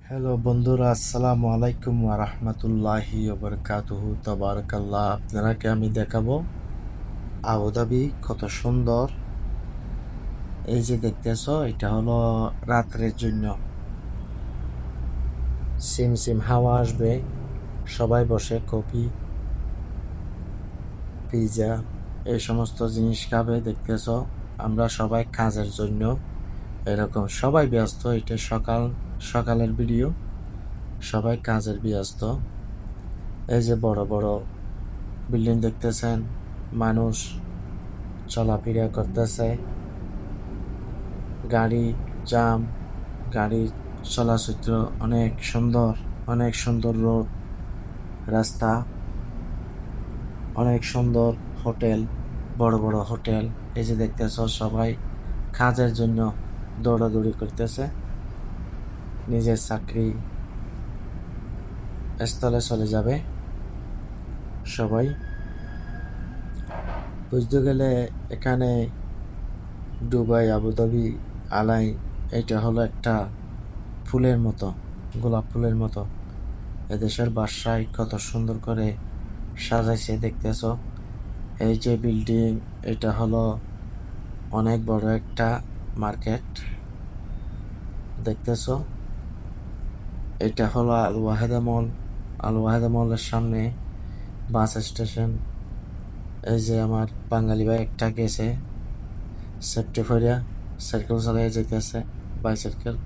Hello বন্ধুরা, আসসালামু আলাইকুম ওয়া রাহমাতুল্লাহি ওয়া বারাকাতুহু। তাবারাকাল্লাহ। আপনারাকে আমি দেখাবো আবুধাবি কত সুন্দর। এই যে দেখতেছো, এটা হলো রাত্রের জন্য। সিম সিম হাওয়া আসবে, সবাই বসে কফি, পিৎজা এই সমস্ত জিনিস খাবে। দেখতেছো, আমরা সবাই কাজের জন্য এরকম সবাই ব্যস্ত। এটা সকালের ভিডিও, সবাই কাজের ব্যস্ত। এই যে বড় বড় বিল্ডিং দেখতেছেন, মানুষ চলাফেরা করতেছে, গাড়ি জাম, গাড়ি চলাচল অনেক সুন্দর, অনেক সুন্দর রোড, রাস্তা, অনেক সুন্দর হোটেল, বড় বড় হোটেল। এই যে দেখতেছ, সবাই কাজের জন্য দৌড়াদৌড়ি করতেছে, নিজের চাকরি স্থলে চলে যাবে সবাই। বুঝতে গেলে এখানে দুবাই, আবুধাবি, আলাই, এটা হলো একটা ফুলের মতো, গোলাপ ফুলের মতো। এদেশের বাসায় কত সুন্দর করে সাজাইছে দেখতেছ। এই যে বিল্ডিং, এটা হলো অনেক বড় একটা মার্কেট দেখতেছ। এটা হলো আল ওয়াহেদা মল। আল ওয়াহেদা মলের সামনে বাস স্টেশন। এই যে আমার বাঙালি ভাই একটা গেছে সেফটি ফরিয়া, সাইকেল চালিয়ে যেতেছে, বাইসাইকেল।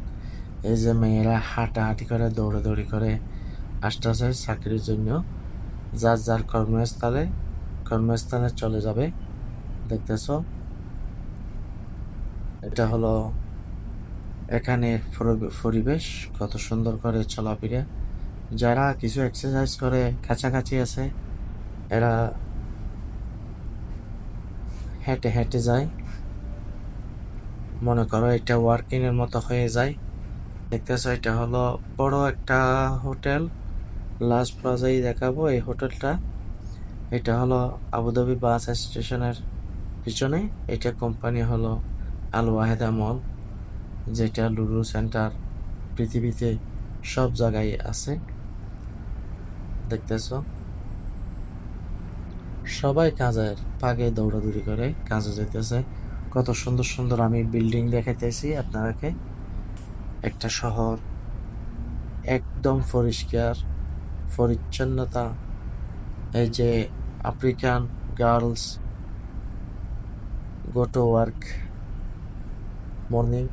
এই যে মেয়েরা হাঁটাহাঁটি করে, দৌড়াদৌড়ি করে আসতেছে চাকরির জন্য, যার যার কর্মস্থলে চলে যাবে দেখতেছ। এটা হলো এখানে পরিবেশ কত সুন্দর করে চলাফেরা। যারা কিছু এক্সারসাইজ করে কাছাকাছি আছে, এরা হেঁটে হেঁটে যায়, মনে করো এটা ওয়ার্কিং এর মতো হয়ে যায় দেখতেছো। এটা হলো বড় একটা হোটেল, লাস্ট প্লাজাই দেখাবো এই হোটেলটা। এটা হলো আবুধাবি বাস স্টেশনের পিছনে। এটা কোম্পানি হলো আল ওয়াহেদা মল, যেটা লুলু সেন্টার পৃথিবীতে সব জায়গায় আছে দেখতেছ। সবাই কাজের ফাঁকে দৌড়াদৌড়ি করে কাজে যেতেছে। কত সুন্দর সুন্দর আমি বিল্ডিং দেখাইতেছি আপনাকে। একটা শহর একদম পরিষ্কার পরিচ্ছন্নতা। এই যে African girls go to work morning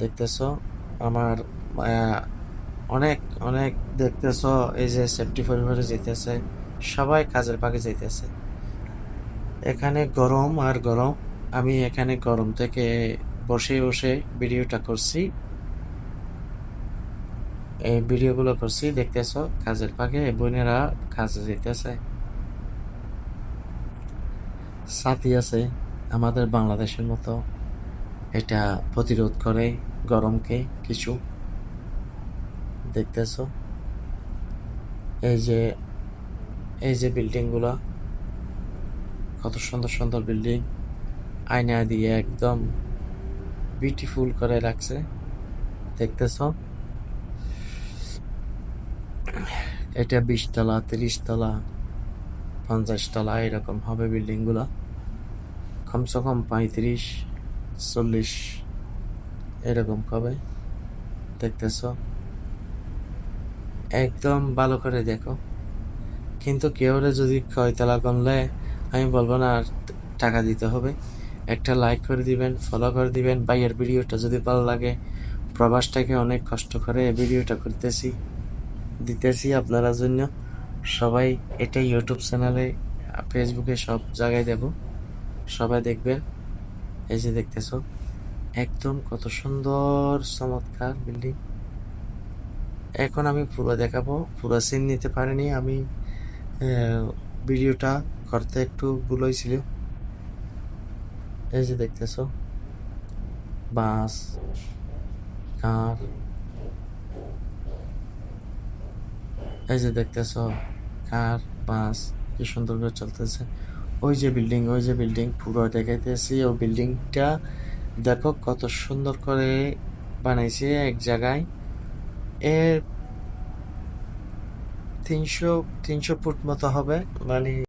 দেখতেছ। আমার অনেক অনেক দেখতেছ, এই যে সেফটি পরিবারে যেতেছে, সবাই কাজের ফাঁকে যেতেছে। এখানে গরম আর গরম। আমি এখানে গরম থেকে বসে বসে ভিডিওটা করছি, এই ভিডিওগুলো করছি দেখতেছ। কাজের ফাঁকে বোনেরা কাজে যেতেছে, ছাতি আছে আমাদের বাংলাদেশের মতো, এটা প্রতিরোধ করে গরমকে কিছু দেখতেছ। এই যে এই যে বিল্ডিং গুলা, কত সুন্দর সুন্দর বিল্ডিং, আয়না দিয়ে একদম বিউটিফুল করে রাখছে দেখতেছ। এটা 20 তলা, 30 তলা, 50 তলা এরকম হবে বিল্ডিং গুলা, কমসে কম 35-40 এরকম হবে দেখতেছ। একদম ভালো করে দেখো। কিন্তু কেউ যদি কয়তলা গণলে আমি বলবো না, টাকা দিতে হবে। একটা লাইক করে দিবেন, ফলো করে দিবেন। ভাইয়ের ভিডিওটা যদি ভালো লাগে, প্রবাসটাকে অনেক কষ্ট করে এই ভিডিওটা দিতেছি আপনারা জন্য। সবাই এটা ইউটিউব চ্যানেলে, ফেসবুকে সব জায়গায় দেব, সবাই দেখবেন। এই যে দেখতেছো, একদম কত সুন্দর চমৎকার বিল্ডিং। এখন আমি পুরো দেখাবো, পুরো সিন নিতে পারিনি আমি, ভিডিওটা করতে একটু ভুল হয়েছিল। এই যে দেখতেছো, বাস, কার, এই যে দেখতেছো কার, বাস কি সুন্দর করে চলতেছে। ওই যে বিল্ডিং পুরো দেখাইতেছি। ওই বিল্ডিংটা দেখো কত সুন্দর করে বানাইছে এক জায়গায়। এর 300 ফুট মতো হবে, মানে